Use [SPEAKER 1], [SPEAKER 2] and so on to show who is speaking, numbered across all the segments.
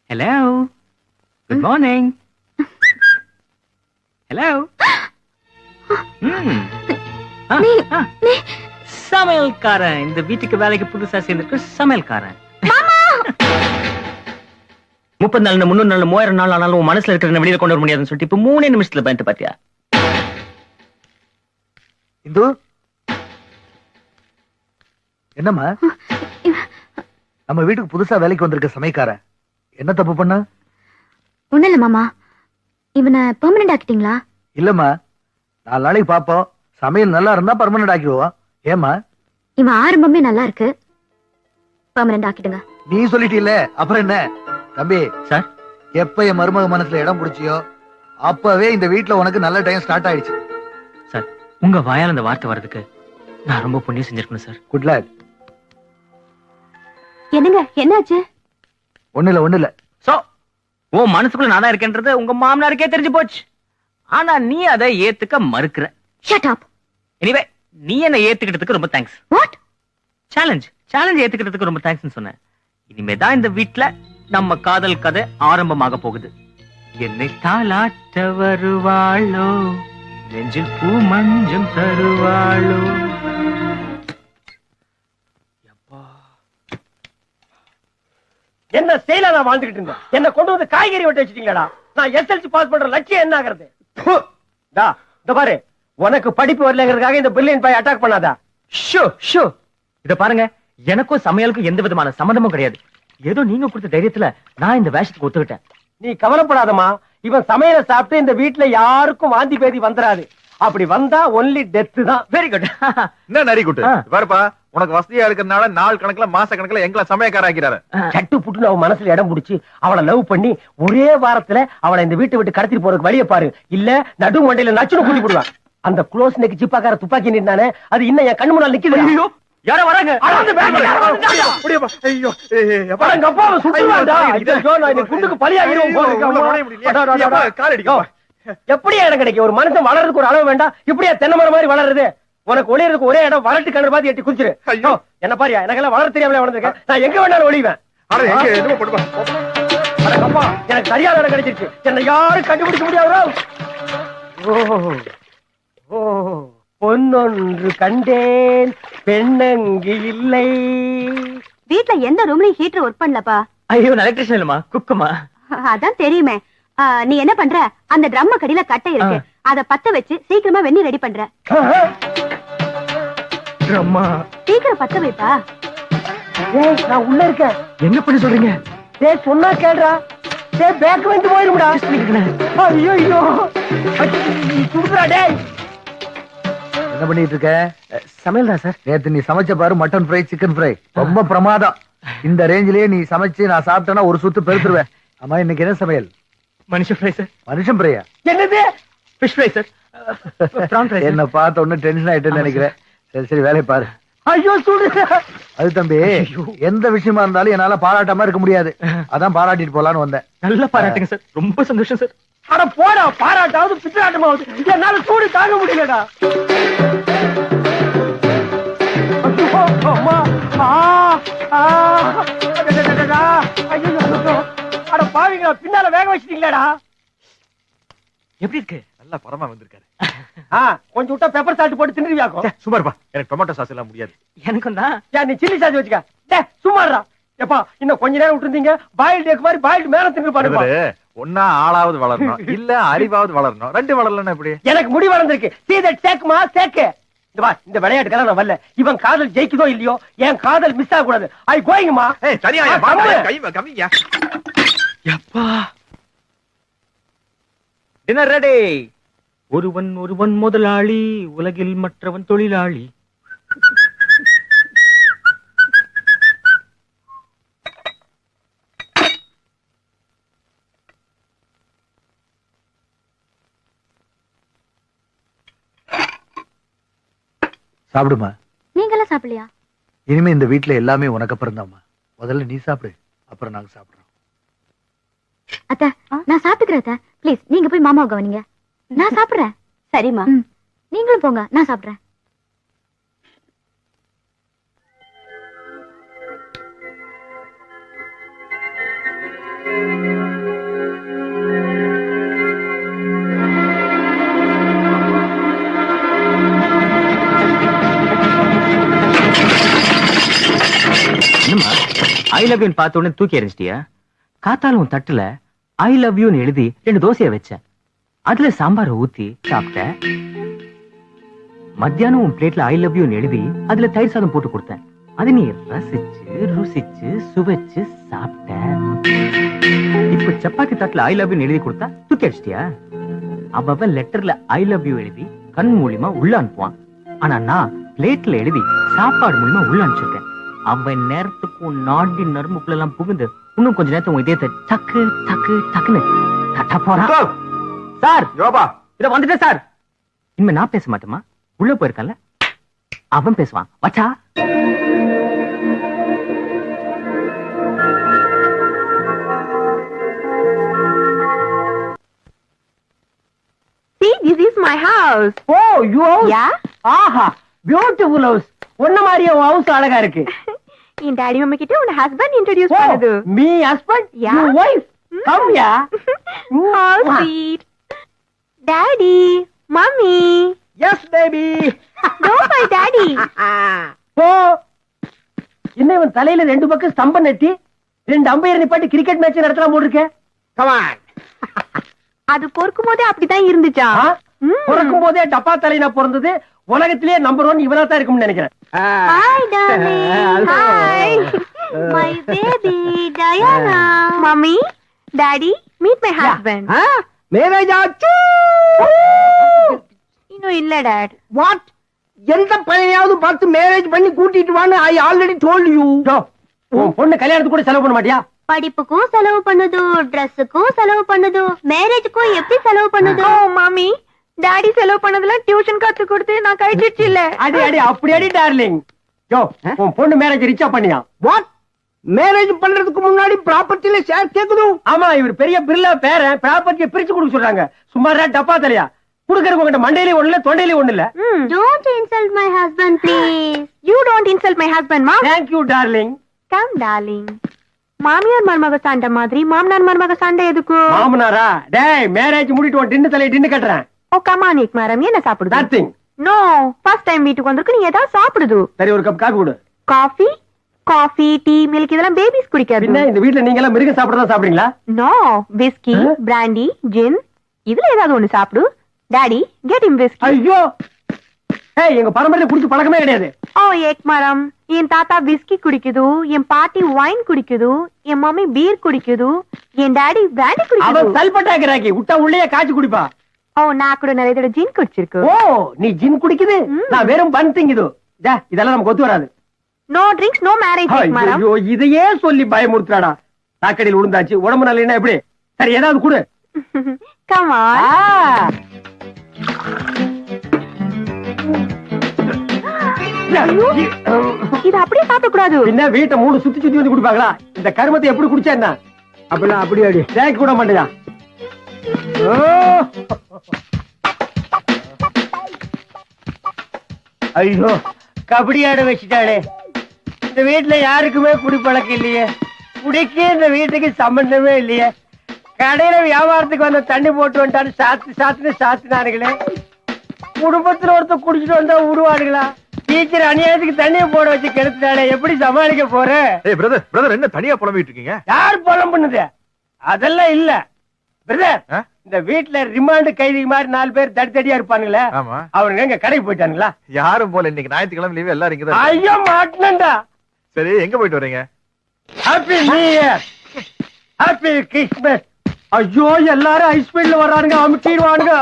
[SPEAKER 1] Hello, good morning. Hello. சமையல்காரன், இந்த வீட்டுக்கு வேலைக்கு புதுசா சேர்ந்திருக்கு சமையல்காரன். 30 நாள் 300 நாள் 3000 நாள் ஆனாலும் உன் மனசுல இருக்கிற வெளியில கொண்டு வர முடியாதுன்னு சொல்லிட்டு இப்ப 3 நிமிஷத்துல பயந்து பாத்தியா?
[SPEAKER 2] இந்து என்னம்மா? நம்ம வீட்டுக்கு புதுசா வேலைக்கு வந்திருக்க சமையக்காரன் என்ன தப்பு பண்ண?
[SPEAKER 3] ஒண்ணு இல்ல மாமா, இவனை பெர்மனன்ட் ஆக்கிட்டீங்களா?
[SPEAKER 2] இல்லம்மா, 4 நாளைக்கு பாப்போம். சமையல் நல்லா இருந்தா பெர்மனன்ட் ஆக்கிடுவோம். ஏமா?
[SPEAKER 3] இவன் ஆரம்பமே நல்லா இருக்கு, பெர்மனன்ட் ஆக்கிடுங்க.
[SPEAKER 2] நீ சொல்லிட்டீல்ல, அப்புறம் என்ன? தம்பி
[SPEAKER 1] சார்,
[SPEAKER 2] எப்ப என் மருமக மனசுல இடம் பிடிச்சியோ அப்பவே இந்த வீட்டுல உனக்கு நல்ல டைம் ஸ்டார்ட் ஆயிடுச்சு.
[SPEAKER 1] சார், உங்க வாயால அந்த வார்த்தை வர்றதுக்கு நான் ரொம்ப புண்ணியம் செஞ்சிருக்கணும் சார்.
[SPEAKER 2] Good luck.
[SPEAKER 3] என்னங்க, என்னாச்சு?
[SPEAKER 2] ஒண்ணு இல்ல.
[SPEAKER 1] சோ உன் மனசுக்குள்ள நான் தான் இருக்கேன்றது உங்க மாமனாருக்கே தெரிஞ்சு போச்சு. ஆனா நீ அதை ஏத்துக்க மறுக்கிற.
[SPEAKER 3] Shut up.
[SPEAKER 1] எனிவே, நீ என்ன ஏத்துக்கிட்டதுக்கு ரொம்ப தேங்க்ஸ்.
[SPEAKER 3] வாட்?
[SPEAKER 1] சேலஞ்ச் ஏத்துக்கிட்டதுக்கு ரொம்ப தேங்க்ஸ் சொன்னேன். இனிமே தான் இந்த வீட்ல நம்ம காதல் கதை ஆரம்பமாக போகுது. என்னை தாலாட்ட வருவாளோ, நெஞ்சில் பூ மஞ்சம் தருவாளோ.
[SPEAKER 4] என்ன செயலா நான் வாழ்ந்துகிட்டு இருந்தேன்? என்ன கொண்டு வந்து காய்கறி வெட்ட வச்சிட்டீங்களா? நான் எஸ்எல்சி பாஸ் பண்ற லட்சியம் என்ன ஆகிறது? இந்த பாரு, உனக்கு படிப்பு வரலங்கிறதுக்காக இந்த பில்லியன் பாய் அட்டாக் பண்ணாதா?
[SPEAKER 1] ஷோ இத பாருங்க, எனக்கும் சமையலுக்கும் எந்த விதமான சம்மந்தமும் கிடையாது. ஏதோ நீங்க கொடுத்த தைரியத்துல நான் இந்த வேஷத்துக்கு ஒத்துக்கிட்டேன்.
[SPEAKER 4] நீ கவலைப்படாதமா, இவன் சமையலை சாப்பிட்டு இந்த வீட்டுல யாருக்கும் வாந்தி பேதி வந்துராது. அப்படி வந்தா ஒன்லி டெத் தான்.
[SPEAKER 1] Very good.
[SPEAKER 5] என்ன நரி குட்டு பாருப்பா, உனக்கு வசதியா இருக்கிறதுனால நாள் கணக்குல மாச கணக்குல எங்களை சமயக்கார ஆக்கிறாரு.
[SPEAKER 4] சட்டு புட்டுன்னு அவன் மனசுல இடம் பிடிச்சி அவளை லவ் பண்ணி ஒரே வாரத்துல அவளை இந்த வீட்டை விட்டு கடத்திட்டு போறதுக்கு வழியை பாரு. இல்ல நடு மண்டையில நச்சுன்னு கூட்டி போடுவான். அந்த க்ளோஸ் நெக் ஜிப்பாக்கார துப்பாக்கி நின்னானே, அது இன்னும் என் கண்ணு முன்னால நிக்குது.
[SPEAKER 1] ஐயோ, யாரோ வராங்க.
[SPEAKER 4] எப்படியா இடம் கிடைக்கும்? ஒரு மனுஷன் வளர்றதுக்கு ஒரு அளவு வேண்டாம். இப்படியா தென்னை மரம் மாதிரி வளருது? உனக்கு ஒளியறதுக்கு ஒரே இடம், வளர்த்து கண்ணு பார்த்து எட்டி குதிச்சிரு. ஐயோ, என்ன பாரியா, எனக்கெல்லாம் வளர தெரியாமலே வளர்ந்துருக்கேன். நான் எங்க வேணாலும் ஒளிவேன். எனக்கு சரியான இடம் கிடைச்சிருச்சு. என்னை யாரும் கண்டுபிடிக்க முடியாது. பொன்னொன்று கண்டேன், பெண்ணங்கு இல்லை.
[SPEAKER 3] வீட்ல எந்த ரூம்லயும் ஹீட்டர் ஒர்க் பண்ணலப்பா.
[SPEAKER 1] ஐயோ, எலக்ட்ரிஷியன் இல்லமா, குக்குமா.
[SPEAKER 3] அதான் தெரியுமே. நீ என்ன பண்ற? அந்த ட்ரம் கடியில கட்டை இருக்கு, அத பத்த வச்சு சீக்கிரமா வெந்நீர் ரெடி பண்ற. சீக்கிரம் பத்த வைப்பா.
[SPEAKER 4] நான் உள்ள இருக்கேன்.
[SPEAKER 1] என்ன பண்ணி சொல்றீங்க?
[SPEAKER 4] சொன்னா கேள்றா. பேக் வந்து போயிருமுடா. ஐயோ சுடுறா. டேய்,
[SPEAKER 2] என்ன பண்ணிட்டு இருக்க?
[SPEAKER 1] சமையல் தான் சார்.
[SPEAKER 2] நேத்து நீ சமைச்ச பாரு, மட்டன் ஃப்ரை, சிக்கன் ஃப்ரை ரொம்ப பிரமாதம். இந்த ரேஞ்சிலேயே நீ சமைச்சு நான் சாப்பிட்டேன்னா ஒரு சுத்து பெருத்துருவேன். ஆமா, இன்னைக்கு என்ன சமையல்?
[SPEAKER 1] மனுஷன் ஃப்ரை சார்.
[SPEAKER 2] மனுஷன் ஃப்ரையா?
[SPEAKER 4] என்னது?
[SPEAKER 1] Fish fry sir. பிரான் ஃப்ரை.
[SPEAKER 2] என்ன பார்த்த ஒண்ணு டென்ஷன் ஆயிட்டுன்னு நினைக்கிறேன். சரி வேலையை பாரு.
[SPEAKER 4] ஐயோ சுடு.
[SPEAKER 2] அது தம்பி, எந்த விஷயமா இருந்தாலும் என்னால பாராட்டாம இருக்க முடியாது. அதான் பாராட்டிட்டு போலான்னு வந்தேன்.
[SPEAKER 1] நல்லா பாராட்டுங்க சார், ரொம்ப சந்தோஷம் சார்.
[SPEAKER 4] அட போடா, பாராட்டாவது பித்தராட்டமாவது என்னால சூடு தாங்க முடியலடா. அட பாவிங்களா, பின்னால வேக வச்சிட்டீங்களாடா.
[SPEAKER 1] எப்படி இருக்கு?
[SPEAKER 5] நல்லா பரமா வந்திருக்காரு.
[SPEAKER 4] கொஞ்சம் விட்டா பெப்பர் சால்ட் போட்டு தின்னுவியாக்கும்.
[SPEAKER 5] சுமார்ப்பா, எனக்கு டொமேட்டோ சாஸ் எல்லாம் முடியாது.
[SPEAKER 1] எனக்கும் தான்.
[SPEAKER 4] நீ சில்லி சாஸ் வச்சுக்க. சுமாரா எப்பா, இன்னும் கொஞ்ச நேரம் விட்டுருந்தீங்க பாயில்டு எக் மாதிரி பாயில்டு மேல தின்னு பாருங்க.
[SPEAKER 5] ஒன்னா ஆளாவது வளரணும், இல்ல அறிவாவது வளரணும். ரெண்டு வளரலன்னா எப்படி?
[SPEAKER 4] எனக்கு முடி வளர்ந்துருக்கு. see that சேக்குமா சேக்கு. இந்த விளையாட்டுக்கெல்லாம் நான் வரல. இவன் காதல் ஜெயிக்குதோ இல்லையோ, என் காதல் மிஸ் ஆக கூடாது. ஐ கோயிங்கம்மா.
[SPEAKER 5] தனியா கம்மிங்க.
[SPEAKER 1] எப்பா, டின்னர் ரெடி. ஒருவன் முதலாளி, உலகில் மற்றவன் தொழிலாளி.
[SPEAKER 2] சாப்பிடுமா.
[SPEAKER 3] நீங்களாம் சாப்பிடலையா?
[SPEAKER 2] இனிமே இந்த வீட்டுல எல்லாமே உனக்கு அப்புறம் தான்மா. முதல்ல நீ சாப்பிடு, அப்புறம் நாங்க சாப்பிடுறோம்.
[SPEAKER 3] அத்தை, நான் சாப்பிட்டுக்கிறேன் அத்தை. ப்ளீஸ் நீங்க போய் மாமாவை கவனிங்க, நான் சாப்பிடுறேன். சரிம்மா, நீங்களும் போங்க, நான் சாப்பிடுறேன்.
[SPEAKER 1] என்னம்மா ஐ லவ் யூன்னு பார்த்த உடனே தூக்கி எறிஞ்சிட்டியா? காத்தாலும் உன் தட்டுல ஐ லவ் யூன்னு எழுதி 2 தோசையை வச்சேன். அதுல சாம்பாரை ஊத்தி சாப்பிட்டேன். மத்தியானம் உன் பிளேட்ல ஐ லவ் யூன்னு எழுதி அதுல தயிர் சாதம் போட்டு கொடுத்தேன். அது நீ ரசிச்சு ருசிச்சு சுவைச்சு சாப்பிட்ட. இப்ப சப்பாத்தி தட்டுல ஐ லவ் யூன்னு எழுதி கொடுத்தா தூக்கி அடிச்சிட்டியா? அவன் லெட்டர்ல ஐ லவ் யூ எழுதி கண் மூலியமா உள்ள அனுப்புவான். ஆனா நான் பிளேட்ல எழுதி சாப்பாடு மூலியமா உள்ள அனுப்பிச்சிருக்கேன். அவன் நேரத்துக்கும் நாடி நரம்புக்குள்ள எல்லாம் புகுந்து இன்னும் கொஞ்ச நேரத்துக்கு உன் இதயத்தை டக்கு டக்கு டக்குன்னு தட்ட போறான். சார் இத வந்துட்டேன் சார். இனிமே நான் பேச மாட்டேமா? உள்ள போயிருக்கல அவன் பேசுவான். வச்சா
[SPEAKER 3] See, this is my house.
[SPEAKER 4] Oh you house.
[SPEAKER 3] Yeah?
[SPEAKER 4] ஆஹா பியூட்டிஃபுல் ஹவுஸ். ஒண்ணு மாதிரியே உன் ஹவுஸ் அழகா இருக்கு.
[SPEAKER 3] என் டாடி மம்மி கிட்ட உன் ஹஸ்பண்ட் இன்ட்ரோடியூஸ் பண்ணது.
[SPEAKER 4] Me husband
[SPEAKER 3] Yeah.
[SPEAKER 4] You wife come yeah.
[SPEAKER 3] How sweet. Daddy, mommy.
[SPEAKER 4] Yes baby.
[SPEAKER 3] No, my daddy.
[SPEAKER 4] Oh என்ன இவன் தலையில 2 பக்கம் ஸ்தம்பம் நட்டி 2 அம்பையர் நிப்பாட்டி கிரிக்கெட் மேட்ச் நடத்தலாம் போட்டுருக்கேன். Come on.
[SPEAKER 3] அது பொறுக்கும் போதே அப்படிதான் இருந்துச்சா?
[SPEAKER 4] பிறக்கும் போதே டப்பா தலையில பிறந்தது. உலகத்திலேயே நம்பர் 1 இவனா தான் இருக்கும்னு நினைக்கிறேன்.
[SPEAKER 3] Hi, darling. Hi. My baby, Diana. Mommy, Daddy, meet my husband.
[SPEAKER 4] Marriage ஆச்சு.
[SPEAKER 3] இன்னும் இல்ல, Dad.
[SPEAKER 4] வாட்? எந்த பையனையாவது பார்த்து மேரேஜ் பண்ணி கூட்டிட்டு வான்னு ஐ ஆல்ரெடி டோல்ட் யூ. உன் பொண்ணு கல்யாணத்துக்கு கூட செலவு பண்ண மாட்டியா?
[SPEAKER 3] படிப்புக்கும் செலவு பண்ணுது, ட்ரெஸ்ஸுக்கும் செலவு பண்ணுது, மேரேஜுக்கும் எப்படி செலவு பண்ணுது? மாமி, டாடி செலவு பண்ணதுல டியூஷன் கத்து கொடுத்து நான் கழிச்சிட்டு இல்ல.
[SPEAKER 4] அடி அடி அப்படி அடி டார்லிங். யோ உன் பொண்ணு மேரேஜ் ரிச்சா பண்ணியா? வாட்? மேரேஜ் பண்றதுக்கு முன்னாடி ப்ராப்பர்ட்டில ஷேர் கேக்குது. ஆமா இவர் பெரிய பிர்லா பேரன் ப்ராப்பர்ட்டியை பிரிச்சு கொடுக்க சொல்றாங்க. சும்மாரா டப்பா தலையா குடுக்கறவங்க கிட்ட மண்டையிலே ஒண்ணு இல்ல தொண்டையிலே ஒண்ணு இல்ல.
[SPEAKER 3] Don't insult my husband, please. You don't insult my husband, ma.
[SPEAKER 4] Thank you darling.
[SPEAKER 3] Come, darling. மாமியார் மருமக சண்டை மாதிரி மாமனார் மருமக சண்டை எதுக்கு?
[SPEAKER 4] மாமனாரா? டேய் மேரேஜ் முடிட்டு உன் டின்னு தலையை டின்னு கட்டுறேன்.
[SPEAKER 3] ஓ கமான் இக் மேடம், என்ன சாப்பிடுது?
[SPEAKER 4] நத்திங்.
[SPEAKER 3] நோ, ஃபர்ஸ்ட் டைம் வீட்டுக்கு வந்திருக்கு, நீ ஏதாவது சாப்பிடுது.
[SPEAKER 4] சரி ஒரு கப் காபி கொடு.
[SPEAKER 3] காஃபி, காஃபி, டீ, மில்க் இதெல்லாம் பேபிஸ் குடிக்காது.
[SPEAKER 4] என்ன இந்த வீட்ல நீங்க எல்லாம் மிருக சாப்பிடுறதா சாப்பிடுறீங்களா?
[SPEAKER 3] நோ, விஸ்கி, பிராண்டி, ஜின் இதுல ஏதாவது ஒண்ணு சாப்பிடு. டாடி, கெட் இம் விஸ்கி.
[SPEAKER 4] ஐயோ ஏய் எங்க பரம்பரையில குடிச்சு பழக்கமே கிடையாது.
[SPEAKER 3] ஓ ஏக் மரம், என் தாத்தா விஸ்கி குடிக்குது, என் பாட்டி வைன் குடிக்குது, என் மம்மி பீர் குடிக்குது, என் டாடி பிராண்டி குடிக்குது.
[SPEAKER 4] அவன் சல்பட்டாக்கிறாக்கி விட்டா உள்ளே காய்ச்சி குடிப்பா.
[SPEAKER 3] ஓ நான் கூட நிறைய தடவை ஜின் குடிச்சிருக்கு.
[SPEAKER 4] ஓ நீ ஜின் குடிக்குது, நான் வெறும் பன் திங்குது. இதெல்லாம் நமக்கு ஒத்து வராது.
[SPEAKER 3] நோ ட்ரிங்க்ஸ், நோ மேரேஜ் ஏக் மரம்.
[SPEAKER 4] ஐயோ இதையே சொல்லி பயமுறுத்துறாடா. சாக்கடையில் விழுந்தாச்சு உடம்பு நல்ல எப்படி? சரி ஏதாவது குடு.
[SPEAKER 3] Come on. இது அப்படியே சாப்பிட கூடாது.
[SPEAKER 4] என்ன வீட்டை 3 சுத்தி சுத்தி வந்து குடிப்பாங்களா? இந்த கருமத்தை எப்படி குடிச்சா என்ன? அப்படிலாம் அப்படி அடி தேய்க்க கூட மாட்டேயா? ஐயோ கபடி ஆட வச்சுட்டாளே. இந்த வீட்டுல யாருக்குமே குடிப்பழக்கம் இல்லையே. குடிக்க இந்த வீட்டுக்கு சம்பந்தமே இல்லையே. கடையில வியாபாரத்துக்கு வந்த தண்ணி போட்டு வந்துட்டாரு சாத்துன்னு சாத்தினாருங்களே. குடும்பத்துல ஒருத்தர் குடிச்சிட்டு வந்தா விடுவாருங்களா? டீச்சர் அநியாயத்துக்கு தண்ணியை போட வச்சு கெடுத்துட்டாலே எப்படி சமாளிக்க போற?
[SPEAKER 5] பிரதர் என்ன தனியா புலம்பிட்டு இருக்கீங்க?
[SPEAKER 4] யார் புலம்புனது? அதெல்லாம் இல்ல பிரதர். இந்த வீட்டுல ரிமாண்ட் கைதி மாதிரி 4 பேர் தடித்தடியா இருப்பானுங்களே, அவங்க எங்க கடைக்கு போயிட்டானுங்களா?
[SPEAKER 5] யாரும் போல, இன்னைக்கு ஞாயிற்றுக்கிழமை லீவு, எல்லாரும் இங்கதான்.
[SPEAKER 4] ஐயோ மாட்டேன்டா.
[SPEAKER 5] சரி எங்க போயிட்டு வரீங்க?
[SPEAKER 4] Happy new year, happy Christmas. ஐயோ எல்லாரும் ஹை ஸ்பீட்ல வர்றானுங்க, அமுக்கிடுவானுங்க.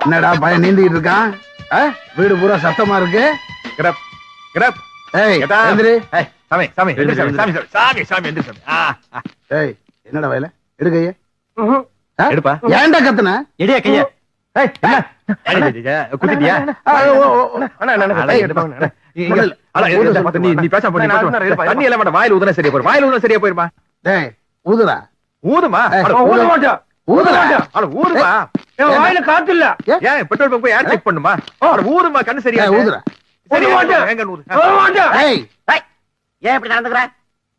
[SPEAKER 2] என்னடா பையன் நீந்திட்டு இருக்கான்? வீடு பூரா சத்தமா இருக்கு.
[SPEAKER 5] கிரப் கிரப்.
[SPEAKER 2] ஏய் எந்திரி.
[SPEAKER 5] சாமி சாமி சாமி சாமி சாமி எந்திரி சாமி.
[SPEAKER 2] ஏய் என்னடா வயல எடு கைய.
[SPEAKER 5] எடுப்பா.
[SPEAKER 2] ஏன்டா கத்துன?
[SPEAKER 5] எடியா கைய. ஏய் குத்திட்டியா? நீ பேசாம போடு. தண்ணி எல்லாம் வாயில ஊதுனா சரியா போயிரும். வாயில ஊதுனா சரியா போயிருமா?
[SPEAKER 2] டேய் ஊதுடா.
[SPEAKER 5] ஊதுமா?
[SPEAKER 4] ஊத மாட்டோம்.
[SPEAKER 2] ஊதுடா.
[SPEAKER 5] ஊதுமா?
[SPEAKER 4] வாயில காத்து இல்ல.
[SPEAKER 5] ஏன் பெட்ரோல் பங்க் போய் ஏர் செக் பண்ணுமா? ஊதுமா கண்ணு சரியா?
[SPEAKER 2] ஊதுடா.
[SPEAKER 5] சரி எங்க ஊது?
[SPEAKER 2] ஏய்
[SPEAKER 4] ஏன் இப்படி நடந்துக்கற?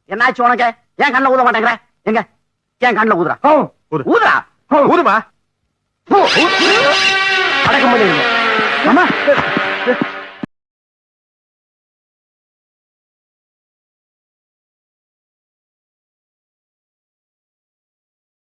[SPEAKER 6] என்னாச்சு உனக்கு? ஏன் கண்ணுல ஊத மாட்டேங்கிற? எங்க ஏன் கண்ணுல ஊதுறா?
[SPEAKER 5] ஊது.
[SPEAKER 6] ஊதுறா.
[SPEAKER 5] ஊதுமா
[SPEAKER 4] அடக்கம் பண்ணி
[SPEAKER 2] மாமா